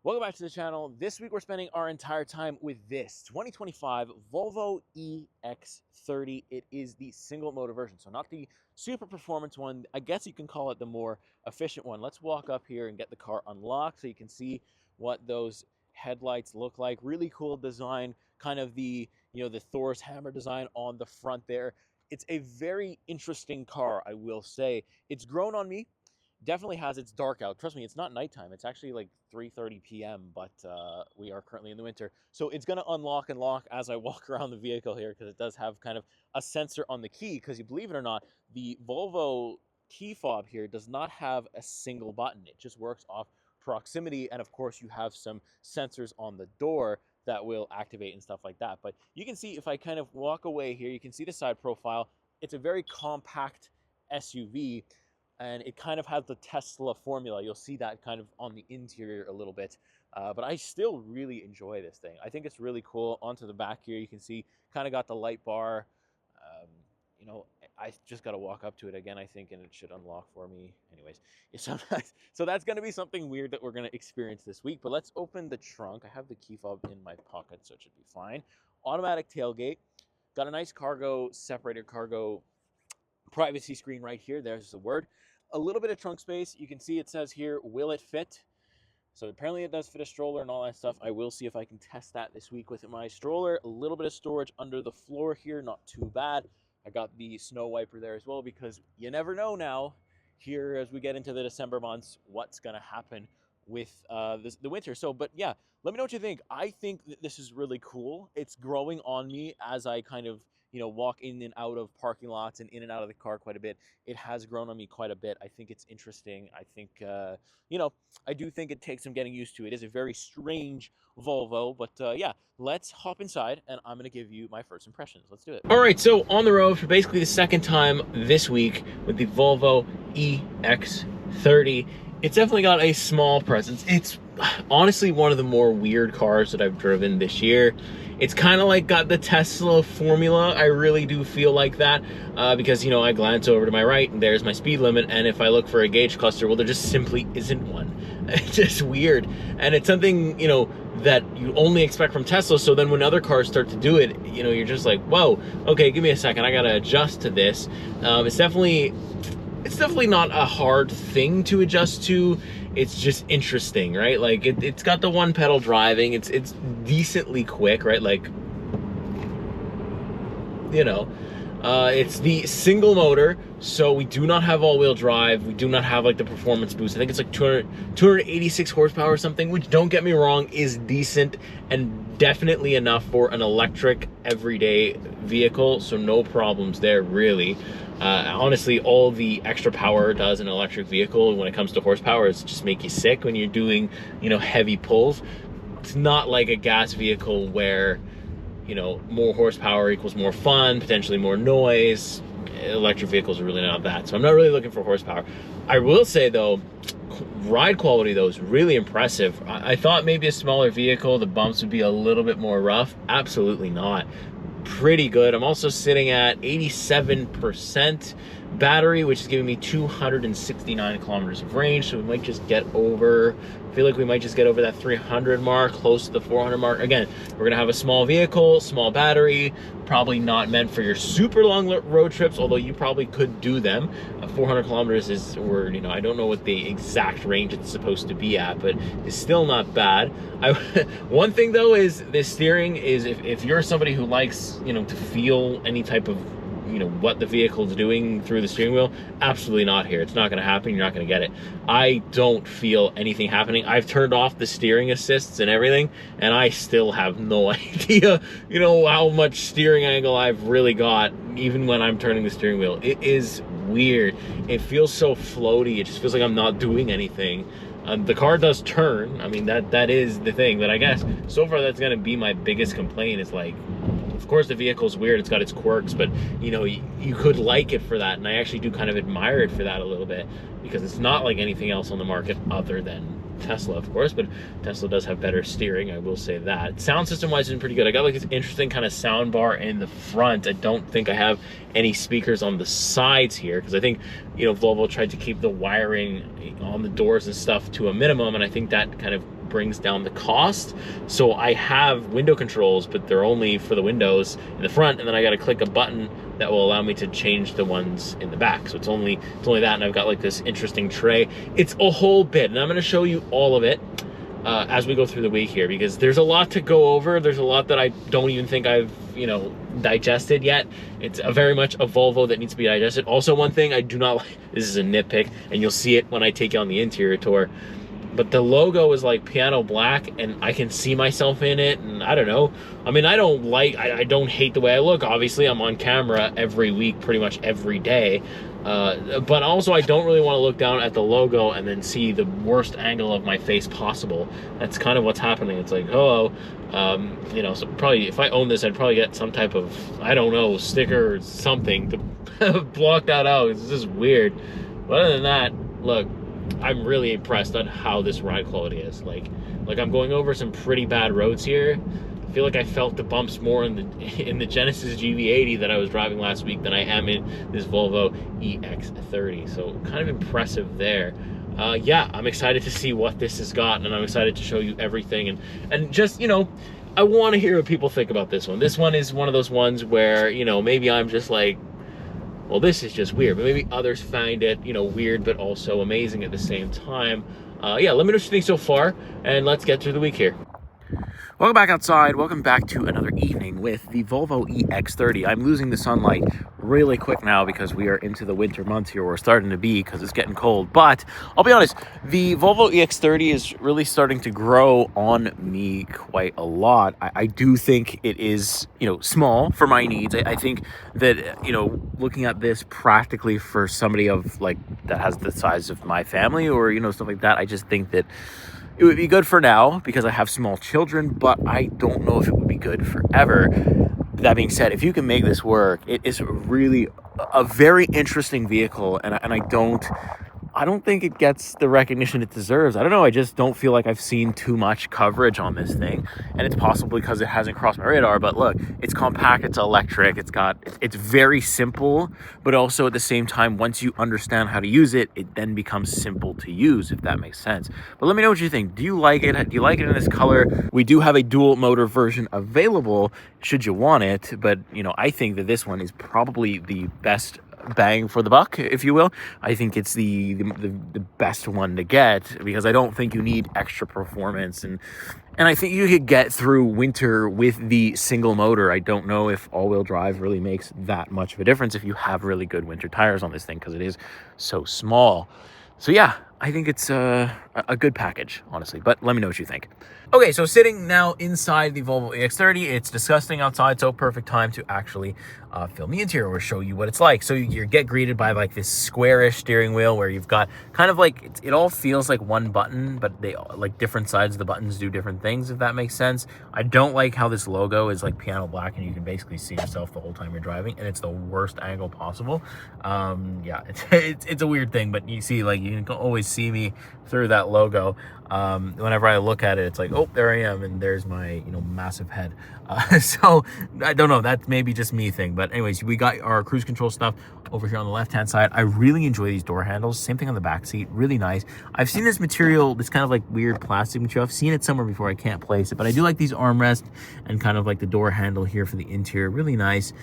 Welcome back to the channel. This week we're spending our entire time with this 2025 Volvo EX30. It is the single motor version, so not the super performance one. I guess you can call it the more efficient one. Let's walk up here and get the car unlocked so you can see what those headlights look like. Really cool design, kind of the Thor's hammer design on the front there. It's a very interesting car, I will say. It's grown on me. Definitely has its dark out. Trust me, it's not nighttime. It's actually like 3:30 p.m., but we are currently in the winter. So it's going to unlock and lock as I walk around the vehicle here, because it does have kind of a sensor on the key, because you believe it or not, the Volvo key fob here does not have a single button. It just works off proximity, and of course you have some sensors on the door that will activate and stuff like that. But you can see, if I kind of walk away here, you can see the side profile. It's a very compact SUV, and it kind of has the Tesla formula. You'll see that kind of on the interior a little bit. But I still really enjoy this thing. I think it's really cool. Onto the back here, you can see kind of got the light bar. I just got to walk up to it again, I think, and it should unlock for me. Anyways, so that's going to be something weird that we're going to experience this week. But let's open the trunk. I have the key fob in my pocket, so it should be fine. Automatic tailgate. Got a nice cargo separator, cargo privacy screen right here. There's the word. A little bit of trunk space. You can see it says here, will it fit? So apparently it does fit a stroller and all that stuff. I will see if I can test that this week with my stroller. A little bit of storage under the floor here, not too bad. I got the snow wiper there as well, because you never know now here as we get into the December months what's going to happen with the winter. So, but yeah, let me know what you think. I think that this is really cool. It's growing on me as I kind of walk in and out of parking lots and in and out of the car quite a bit. It has grown on me quite a bit. I think it's interesting. I think, I do think it takes some getting used to. It is a very strange Volvo, but yeah, let's hop inside and I'm going to give you my first impressions. Let's do it. All right, so on the road for basically the second time this week with the Volvo EX30. It's definitely got a small presence. It's honestly one of the more weird cars that I've driven this year. It's kind of like got the Tesla formula. I really do feel like that because, I glance over to my right and there's my speed limit. And if I look for a gauge cluster, well, there just simply isn't one. It's just weird. And it's something, that you only expect from Tesla. So then when other cars start to do it, you're just like, whoa, okay, give me a second. I got to adjust to this. It's definitely not a hard thing to adjust to. It's just interesting, right? Like it's got the one pedal driving. It's decently quick, right? Like, it's the single motor, so we do not have all-wheel drive. We do not have like the performance boost. I think it's like 286 horsepower or something, which, don't get me wrong, is decent and definitely enough for an electric everyday vehicle. So no problems there, really. Honestly, all the extra power does an electric vehicle when it comes to horsepower is just make you sick when you're doing, heavy pulls. It's not like a gas vehicle where, more horsepower equals more fun, potentially more noise. Electric vehicles are really not that. So I'm not really looking for horsepower. I will say though, ride quality though is really impressive. I thought maybe a smaller vehicle, the bumps would be a little bit more rough. Absolutely not. Pretty good. I'm also sitting at 87% battery, which is giving me 269 kilometers of range. So we might just get over, I feel like we might just get over that 300 mark, close to the 400 mark. Again, we're gonna have a small vehicle, small battery, probably not meant for your super long road trips, although you probably could do them. 400 kilometers is, or I don't know what the exact range it's supposed to be at, but it's still not bad. One thing though is this steering is, if you're somebody who likes to feel any type of what the vehicle is doing through the steering wheel, absolutely not here. It's not going to happen. You're not going to get it. I don't feel anything happening. I've turned off the steering assists and everything, and I still have no idea, how much steering angle I've really got, even when I'm turning the steering wheel. It is weird. It feels so floaty. It just feels like I'm not doing anything. The car does turn. I mean, that is the thing, but I guess so far that's going to be my biggest complaint. Is like, of course the vehicle's weird, it's got its quirks, but you could like it for that, and I actually do kind of admire it for that a little bit, because it's not like anything else on the market other than Tesla, of course, but Tesla does have better steering, I will say that. Sound system wise is pretty good. I got like this interesting kind of sound bar in the front. I don't think I have any speakers on the sides here, because I think Volvo tried to keep the wiring on the doors and stuff to a minimum, and I think that kind of brings down the cost. So I have window controls, but they're only for the windows in the front, and then I got to click a button that will allow me to change the ones in the back. So it's only that, and I've got like this interesting tray. It's a whole bit, and I'm going to show you all of it as we go through the week here, because there's a lot to go over. There's a lot that I don't even think I've, digested yet. It's very much a Volvo that needs to be digested. Also, one thing I do not like, this is a nitpick, and you'll see it when I take you on the interior tour, but the logo is like piano black, and I can see myself in it, and I don't know. I mean, I don't hate the way I look. Obviously, I'm on camera every week, pretty much every day. But also, I don't really want to look down at the logo and then see the worst angle of my face possible. That's kind of what's happening. It's like, hello, so probably if I own this, I'd probably get some type of, I don't know, sticker or something to block that out. It's just weird. But other than that, look, I'm really impressed on how this ride quality is. Like I'm going over some pretty bad roads here. I feel like I felt the bumps more in the Genesis GV80 that I was driving last week than I am in this Volvo EX30. So kind of impressive there. Yeah, I'm excited to see what this has got, and I'm excited to show you everything. And just, I want to hear what people think about this one. This one is one of those ones where, maybe I'm just like, well, this is just weird, but maybe others find it, weird, but also amazing at the same time. Yeah, let me know what you think so far, and let's get through the week here. Welcome back outside. Welcome back to another evening with the Volvo EX30. I'm losing the sunlight really quick now because we are into the winter months here. We're starting to be, because it's getting cold. But I'll be honest, the Volvo EX30 is really starting to grow on me quite a lot. I do think it is, small for my needs. I think that, looking at this practically for somebody of like that has the size of my family or, stuff like that, I just think that it would be good for now because I have small children, but I don't know if it would be good forever. That being said, if you can make this work, it is really a very interesting vehicle, and I don't think it gets the recognition it deserves. I don't know, I just don't feel like I've seen too much coverage on this thing, and it's possibly because it hasn't crossed my radar. But look, it's compact, it's electric, it's very simple, but also at the same time, once you understand how to use it, it then becomes simple to use, if that makes sense. But let me know what you think. Do you like it? Do you like it in this color? We do have a dual motor version available should you want it, but I think that this one is probably the best bang for the buck, if you will. I think it's the best one to get because I don't think you need extra performance, and I think you could get through winter with the single motor. I don't know if all-wheel drive really makes that much of a difference if you have really good winter tires on this thing because it is so small. So yeah, I think it's a good package, honestly, but let me know what you think. Okay, so sitting now inside the Volvo EX30, it's disgusting outside, so perfect time to actually film the interior or show you what it's like. So you get greeted by like this squarish steering wheel where you've got kind of like, it all feels like one button, but they like different sides of the buttons do different things, if that makes sense. I don't like how this logo is like piano black and you can basically see yourself the whole time you're driving, and it's the worst angle possible. Yeah, it's a weird thing, but you see, like, you can always see me through that logo. Whenever I look at it, it's like, oh, there I am, and there's my massive head. So I don't know, that's maybe just me thing, but anyways, we got our cruise control stuff over here on the left hand side. I really enjoy these door handles. Same thing on the back seat, really nice. I've seen this material, this kind of like weird plastic material. I've seen it somewhere before, I can't place it, but I do like these armrests and kind of like the door handle here for the interior, really nice.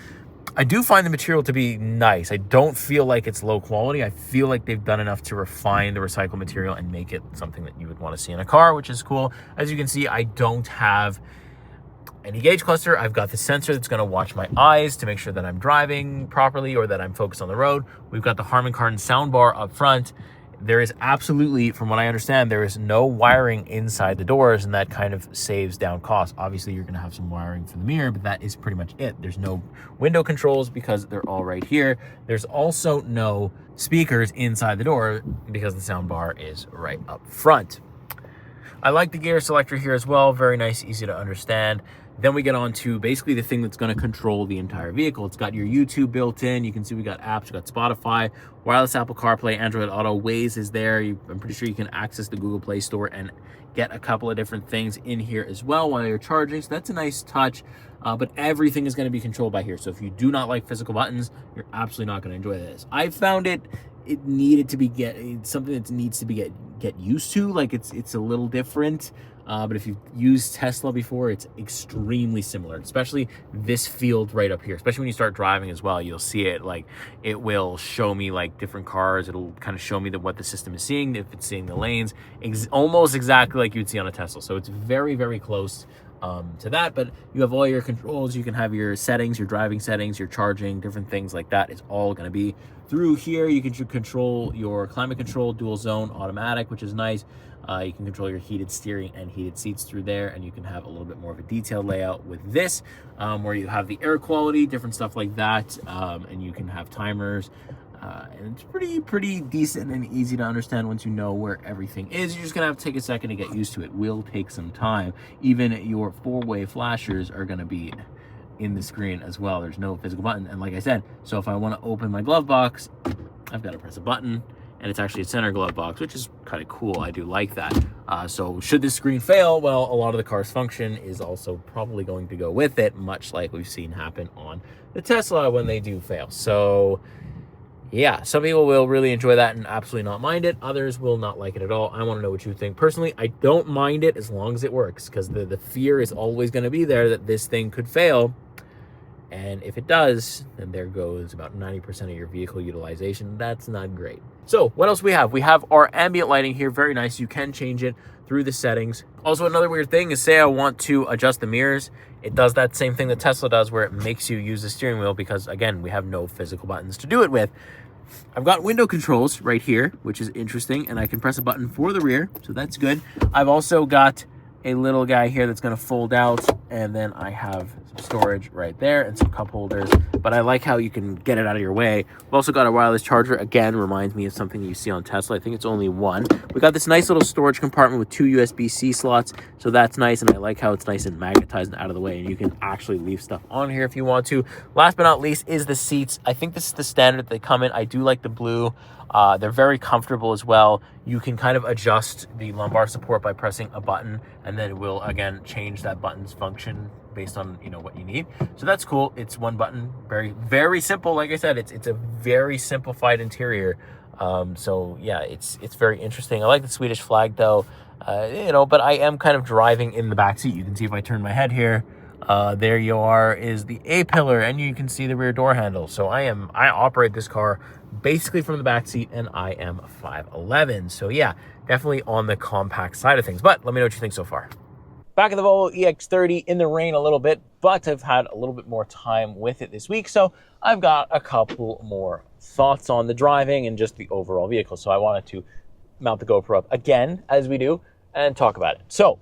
I do find the material to be nice. I don't feel like it's low quality. I feel like they've done enough to refine the recycled material and make it something that you would want to see in a car, which is cool. As you can see, I don't have any gauge cluster. I've got the sensor that's going to watch my eyes to make sure that I'm driving properly or that I'm focused on the road. We've got the Harman Kardon soundbar up front. There is absolutely, from what I understand, there is no wiring inside the doors, and that kind of saves down costs. Obviously, you're going to have some wiring for the mirror, but that is pretty much it. There's no window controls because they're all right here. There's also no speakers inside the door because the sound bar is right up front. I like the gear selector here as well. Very nice, easy to understand. Then we get on to basically the thing that's going to control the entire vehicle. It's got your YouTube built in. You can see we got apps, we got Spotify, wireless Apple CarPlay, Android Auto, Waze is there. I'm pretty sure you can access the Google Play Store and get a couple of different things in here as well while you're charging. So that's a nice touch, but everything is going to be controlled by here. So if you do not like physical buttons, you're absolutely not going to enjoy this. I found it needed to be it's something that needs to be get used to. Like it's a little different. But if you've used Tesla before, it's extremely similar, especially this field right up here. Especially when you start driving as well, you'll see it. Like, it will show me like different cars. It'll kind of show me what the system is seeing, if it's seeing the lanes, almost exactly like you'd see on a Tesla. So it's very, very close to that. But you have all your controls. You can have your settings, your driving settings, your charging, different things like that. It's all going to be through here. You can control your climate control, dual zone, automatic, which is nice. You can control your heated steering and heated seats through there, and you can have a little bit more of a detailed layout with this, where you have the air quality, different stuff like that, and you can have timers, and it's pretty decent and easy to understand once you know where everything is. You're just gonna have to take a second to get used to it. Will take some time. Even your four-way flashers are gonna be in the screen as well. There's no physical button, and like I said, so if I want to open my glove box, I've got to press a button. And it's actually a center glove box, which is kind of cool. I do like that. So should this screen fail, well, a lot of the car's function is also probably going to go with it, much like we've seen happen on the Tesla when they do fail. So yeah, some people will really enjoy that and absolutely not mind it. Others will not like it at all. I want to know what you think. Personally, I don't mind it as long as it works, because the fear is always going to be there that this thing could fail. And if it does, then there goes about 90% of your vehicle utilization. That's not great. So what else we have? We have our ambient lighting here. Very nice. You can change it through the settings. Also, another weird thing is, say I want to adjust the mirrors. It does that same thing that Tesla does, where it makes you use the steering wheel, because again, we have no physical buttons to do it with. I've got window controls right here, which is interesting, and I can press a button for the rear, so that's good. I've also got a little guy here that's going to fold out, and then I have some storage right there and some cup holders, but I like how you can get it out of your way. We've also got a wireless charger. Again, reminds me of something that you see on Tesla. I think it's only one. We got this nice little storage compartment with 2 USB-C slots, so that's nice, and I like how it's nice and magnetized and out of the way, and you can actually leave stuff on here if you want to. Last but not least is the seats. I think this is the standard that they come in. I do like the blue. They're very comfortable as well. You can kind of adjust the lumbar support by pressing a button, and then it will again change that button's function based on, you know, what you need. So that's cool. It's one button, very, very simple. Like I said, it's a very simplified interior. So yeah, it's very interesting. I like the Swedish flag though, you know, but I am kind of driving in the back seat. You can see if I turn my head here, there you are, is the A-pillar, and you can see the rear door handle. So I operate this car basically from the back seat, and I am 5'11". So yeah, definitely on the compact side of things. But let me know what you think so far. Back in the Volvo EX30 in the rain a little bit, but I've had a little bit more time with it this week, so I've got a couple more thoughts on the driving and just the overall vehicle. So I wanted to mount the GoPro up again, as we do, and talk about it. So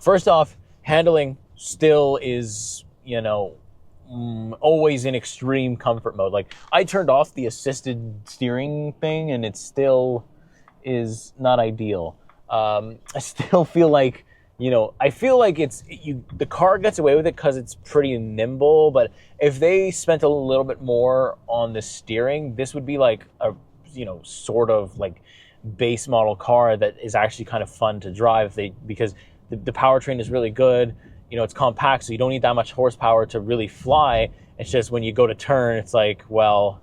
first off, handling still is, you know, always in extreme comfort mode. Like, I turned off the assisted steering thing, and it still is not ideal. I still feel like, you know, I feel like the car gets away with it because it's pretty nimble, but if they spent a little bit more on the steering, this would be like a, you know, sort of like base model car that is actually kind of fun to drive, because the powertrain is really good. You know, it's compact, so you don't need that much horsepower to really fly. It's just when you go to turn, it's like, well,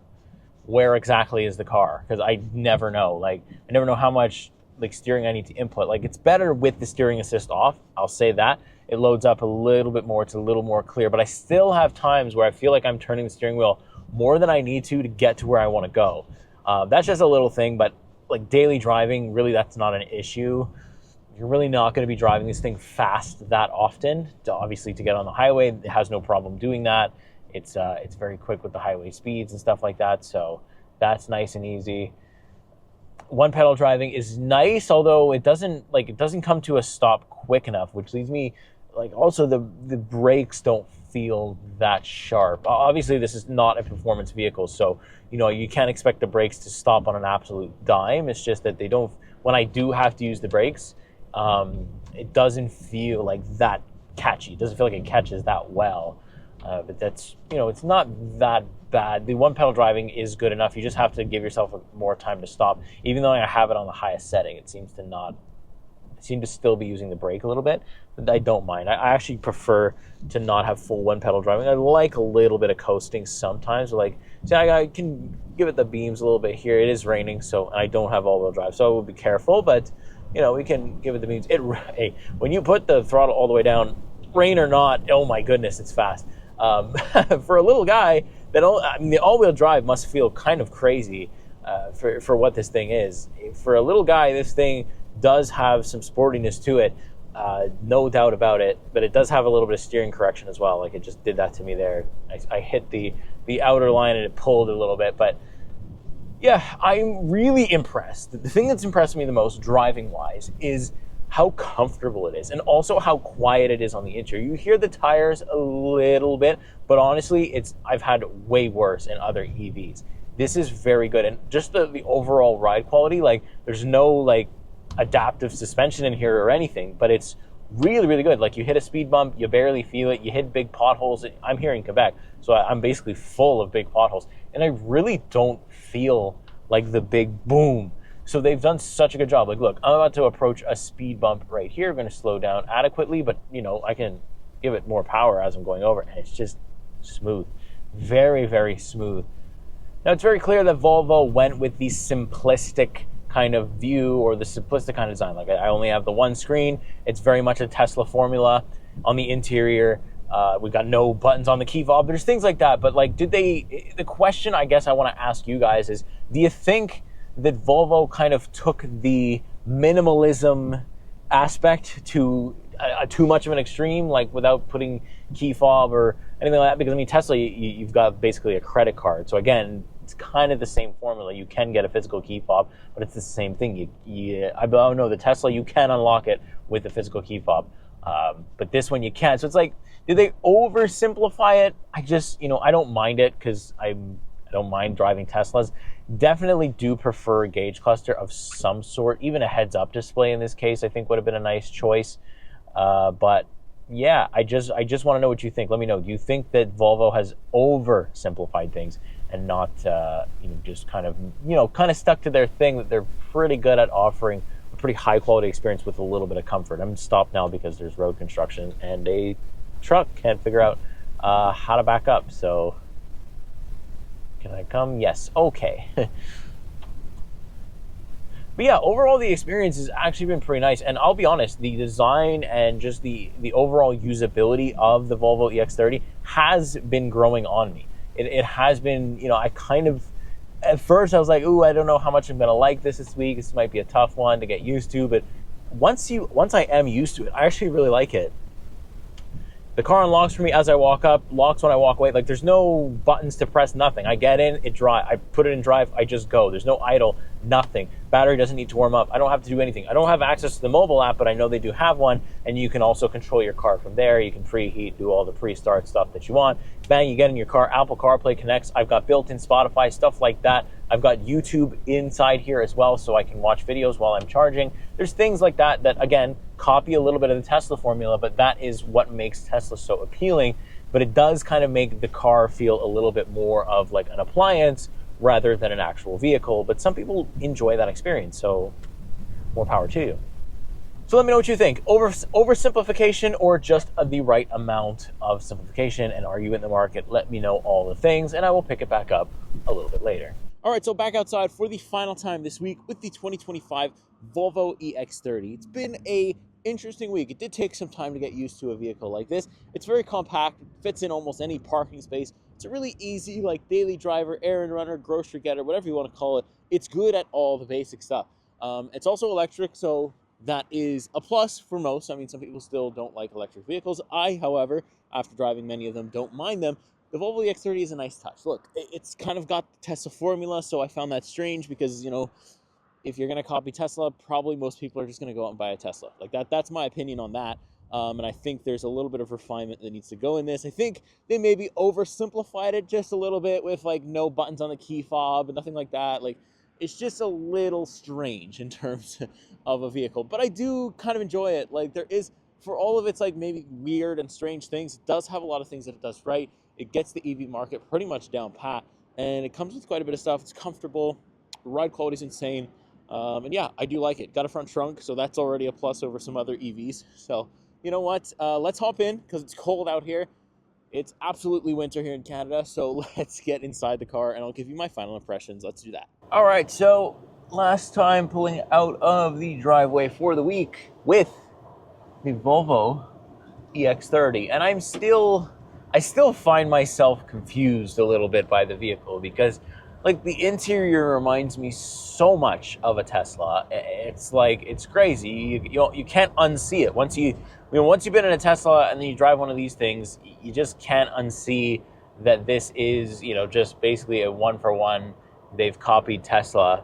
where exactly is the car? Because I never know. Like, I never know how much like steering I need to input. Like, it's better with the steering assist off, I'll say that. It loads up a little bit more, it's a little more clear, but I still have times where I feel like I'm turning the steering wheel more than I need to get to where I want to go. That's just a little thing, but like daily driving, really that's not an issue. You're really not going to be driving this thing fast that often. Obviously, to get on the highway, it has no problem doing that. It's very quick with the highway speeds and stuff like that, so that's nice and easy. One pedal driving is nice, although it doesn't come to a stop quick enough, which leads me, like, also the brakes don't feel that sharp. Obviously, this is not a performance vehicle, so you know you can't expect the brakes to stop on an absolute dime. It's just that they don't. When I do have to use the brakes, it doesn't feel like that catchy. It doesn't feel like it catches that well. But that's, you know, it's not that bad. The one pedal driving is good enough. You just have to give yourself more time to stop. Even though I have it on the highest setting, it seems to still be using the brake a little bit. But I don't mind. I actually prefer to not have full one pedal driving. I like a little bit of coasting sometimes. Like, see, I can give it the beams a little bit here. It is raining, so I don't have all-wheel drive, so I will be careful. But you know, we can give it the means. Hey, when you put the throttle all the way down, rain or not, oh my goodness, it's fast. For a little guy, I mean, the all-wheel drive must feel kind of crazy for what this thing is. For a little guy, this thing does have some sportiness to it, no doubt about it, but it does have a little bit of steering correction as well. Like, it just did that to me there. I hit the outer line and it pulled a little bit, but yeah, I'm really impressed. The thing that's impressed me the most driving-wise is how comfortable it is, and also how quiet it is on the interior. You hear the tires a little bit, but honestly, I've had way worse in other EVs. This is very good, and just the overall ride quality, like, there's no like adaptive suspension in here or anything, but it's really, really good. Like, you hit a speed bump, you barely feel it. You hit big potholes. I'm here in Quebec, so I'm basically full of big potholes, and I really don't feel like the big boom. So they've done such a good job. Like, look, I'm about to approach a speed bump right here. I'm going to slow down adequately, but, you know, I can give it more power as I'm going over, and it's just smooth. Very, very smooth. Now, it's very clear that Volvo went with the simplistic kind of view, or the simplistic kind of design. Like, I only have the one screen. It's very much a Tesla formula on the interior. We've got no buttons on the key fob. There's things like that. But, like, the question I guess I want to ask you guys is, do you think that Volvo kind of took the minimalism aspect to too much of an extreme, like without putting key fob or anything like that? Because, I mean, Tesla, you've got basically a credit card. So again, it's kind of the same formula. You can get a physical key fob, but it's the same thing. I don't know, the Tesla, you can unlock it with a physical key fob. But this one you can't. So it's like, did they oversimplify it? I just, you know, I don't mind it because I don't mind driving Teslas. Definitely do prefer a gauge cluster of some sort. Even a heads-up display in this case, I think, would have been a nice choice. But yeah, I just want to know what you think. Let me know. Do you think that Volvo has oversimplified things and not, you know, just kind of stuck to their thing that they're pretty good at offering a pretty high-quality experience with a little bit of comfort? I'm stopped now because there's road construction and a truck can't figure out how to back up. So can I come? Yes. Okay. But yeah, overall the experience has actually been pretty nice. And I'll be honest, the design and just the overall usability of the Volvo EX30 has been growing on me. It has been, you know, I kind of, at first I was like, ooh, I don't know how much I'm going to like this week. This might be a tough one to get used to. But once I am used to it, I actually really like it. The car unlocks for me as I walk up, locks when I walk away. Like, there's no buttons to press, nothing. I get in, it drive. I put it in drive, I just go. There's no idle, nothing. Battery doesn't need to warm up. I don't have to do anything. I don't have access to the mobile app, but I know they do have one, and you can also control your car from there. You can preheat, do all the pre-start stuff that you want. Bang, you get in your car, Apple CarPlay connects. I've got built-in Spotify, stuff like that. I've got YouTube inside here as well, so I can watch videos while I'm charging. There's things like that that, again, copy a little bit of the Tesla formula, but that is what makes Tesla so appealing. But it does kind of make the car feel a little bit more of like an appliance rather than an actual vehicle. But some people enjoy that experience, so more power to you. So let me know what you think. Oversimplification or just the right amount of simplification? And are you in the market? Let me know all the things, and I will pick it back up a little bit later. All right, so back outside for the final time this week with the 2025 Volvo EX30. It's been a interesting week. It did take some time to get used to a vehicle like this. It's very compact, fits in almost any parking space. It's a really easy, like, daily driver, errand runner, grocery getter, whatever you want to call it. It's good at all the basic stuff. It's also electric, so that is a plus for most. I mean, some people still don't like electric vehicles. I, however, after driving many of them, don't mind them. The Volvo EX30 is a nice touch. Look, it's kind of got the Tesla formula, so I found that strange because, you know, if you're going to copy Tesla, probably most people are just going to go out and buy a Tesla. Like, that's my opinion on that. And I think there's a little bit of refinement that needs to go in this. I think they maybe oversimplified it just a little bit with, like, no buttons on the key fob and nothing like that. Like, it's just a little strange in terms of a vehicle. But I do kind of enjoy it. Like, there is, for all of its, like, maybe weird and strange things, it does have a lot of things that it does right. It gets the EV market pretty much down pat. And it comes with quite a bit of stuff. It's comfortable. Ride quality is insane. And yeah, I do like it. Got a front trunk, so that's already a plus over some other EVs. So, you know what? Let's hop in because it's cold out here. It's absolutely winter here in Canada, so let's get inside the car and I'll give you my final impressions. Let's do that. All right, so last time pulling out of the driveway for the week with the Volvo EX30, and I still find myself confused a little bit by the vehicle because, like, the interior reminds me so much of a Tesla. It's like, it's crazy. You can't unsee it. Once you've been in a Tesla and then you drive one of these things, you just can't unsee that this is, just basically a one-for-one. They've copied Tesla.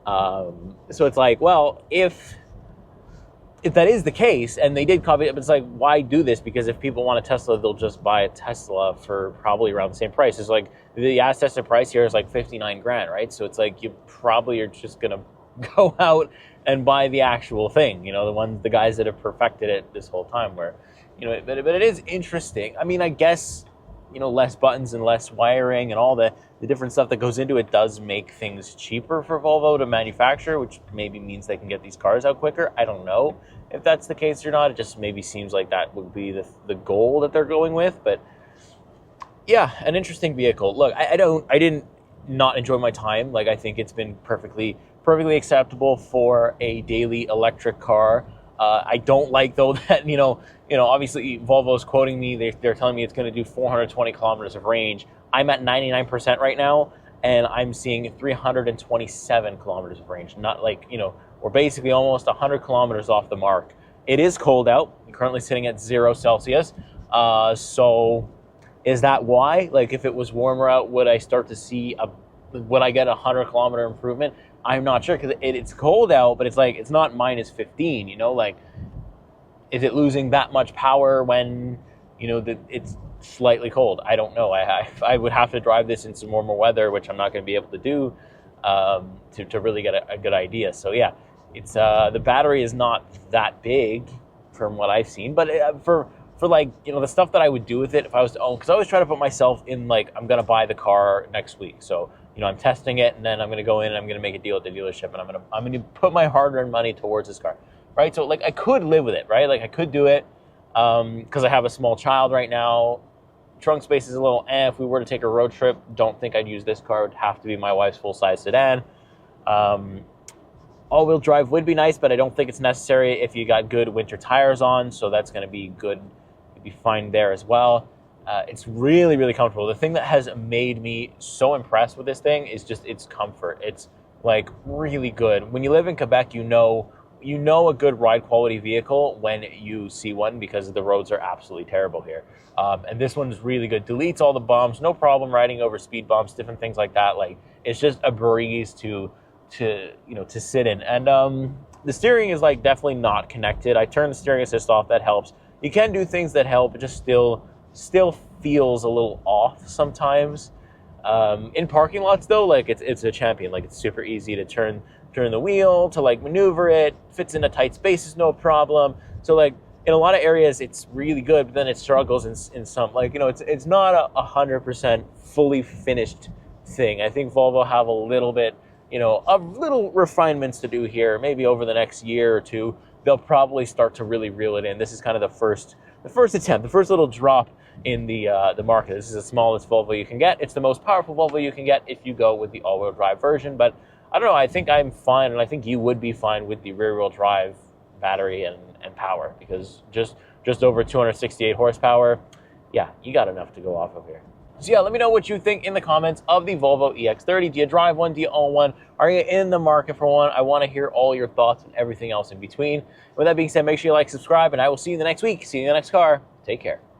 So it's like, well, if that is the case, and they did copy it, but it's like, why do this? Because if people want a Tesla, they'll just buy a Tesla for probably around the same price. It's like the as-tested price here is like 59 grand, right? So it's like, you probably are just gonna go out and buy the actual thing, the guys that have perfected it this whole time. Where, but it is interesting. I mean, I guess, less buttons and less wiring and all the different stuff that goes into it does make things cheaper for Volvo to manufacture, which maybe means they can get these cars out quicker. I don't know if that's the case or not. It just maybe seems like that would be the goal that they're going with. But yeah, an interesting vehicle. Look, I didn't not enjoy my time. Like, I think it's been perfectly acceptable for a daily electric car. I don't like, though, that, obviously Volvo's quoting me. They're telling me it's going to do 420 kilometers of range. I'm at 99% right now, and I'm seeing 327 kilometers of range. Not like, we're basically almost 100 kilometers off the mark. It is cold out. I'm currently sitting at 0 Celsius. So is that why? Like, if it was warmer out, would I start to see would I get a 100 kilometer improvement? I'm not sure, because it's cold out, but it's like, it's not minus 15, like, is it losing that much power when, it's slightly cold? I don't know. I would have to drive this in some warmer weather, which I'm not going to be able to do, to really get a good idea. So yeah, it's, the battery is not that big from what I've seen, but for like, the stuff that I would do with it if I was to own, because I always try to put myself in, like, I'm going to buy the car next week. So, I'm testing it, and then I'm going to go in and I'm going to make a deal at the dealership, and I'm going to put my hard-earned money towards this car, right? So, like, I could live with it, right? Like, I could do it, because I have a small child right now. Trunk space is a little if we were to take a road trip, don't think I'd use this car. It would have to be my wife's full-size sedan. All-wheel drive would be nice, but I don't think it's necessary if you got good winter tires on, so that's going to be good. You'd be fine there as well. It's really, really comfortable. The thing that has made me so impressed with this thing is just its comfort. It's, like, really good. When you live in Quebec, you know a good ride quality vehicle when you see one, because the roads are absolutely terrible here. And this one's really good. Deletes all the bumps, no problem riding over speed bumps, different things like that. Like, it's just a breeze to sit in. And the steering is, like, definitely not connected. I turned the steering assist off. That helps. You can do things that help. It just still feels a little off sometimes. In parking lots, though, like, it's a champion. Like, it's super easy to turn the wheel, to, like, maneuver it, fits into tight spaces, no problem. So, like, in a lot of areas, it's really good, but then it struggles in some, like, it's not a 100% fully finished thing. I think Volvo have a little bit, of little refinements to do here. Maybe over the next year or two, they'll probably start to really reel it in. This is kind of the first attempt, the first little drop in the market. This is the smallest Volvo you can get. It's the most powerful Volvo you can get if you go with the all-wheel drive version. But I don't know, I think I'm fine, and I think you would be fine with the rear-wheel drive battery and power, because just over 268 horsepower, yeah, you got enough to go off of here. So yeah, let me know what you think in the comments of the Volvo EX30. Do you drive one? Do you own one? Are you in the market for one? I want to hear all your thoughts and everything else in between. With that being said, make sure you like, subscribe, and I will see you the next week. See you in the next car. Take care.